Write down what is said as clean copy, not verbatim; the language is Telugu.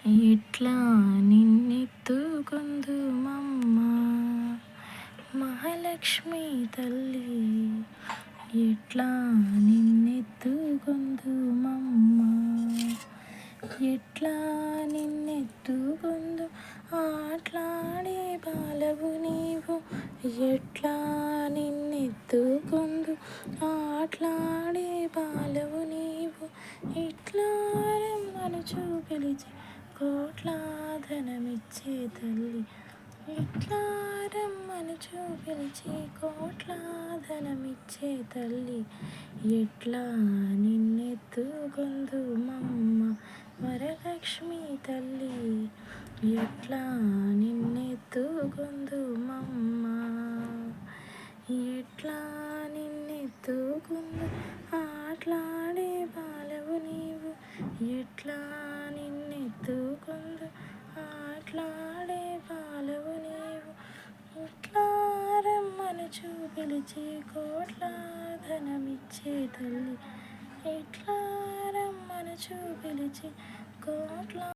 ఎట్లా నిన్నెత్తుకొందుమమ్మ మహాలక్ష్మి తల్లి, ఎట్లా నిన్నెత్తుకొందుమమ్మ, ఎట్లా నిన్నెత్తుకొందు ఆట్లాడే బాలవు నీవు, ఎట్లా నిన్నెత్తుకొందు ఆట్లాడే బాలవు నీవు, ఇట్లా రమ్మనుచు పిలిచి కోట్ల ధనమిచ్చే తల్లి, ఇట్లా రమ్మనుచు పిలిచి కోట్ల ధనమిచ్చే తల్లి, ఎట్లా నిన్నెత్తుకొందుమమ్మ వరలక్ష్మి తల్లి, ఎట్లా నిన్నెత్తుకొందుమమ్మ, ఎట్లా నిన్నెత్తుకొందు ఆట్లాడే బాలవు నీవు, ఎట్లా నిన్నెత్తుకొందు ఆట్లాడే బాలవు నీవు, ఇట్లా రమ్మనుచు పిలిచి కోట్ల ధనమిచ్చే తల్లి, ఇట్లా రమ్మనుచు పిలిచి కోట్ల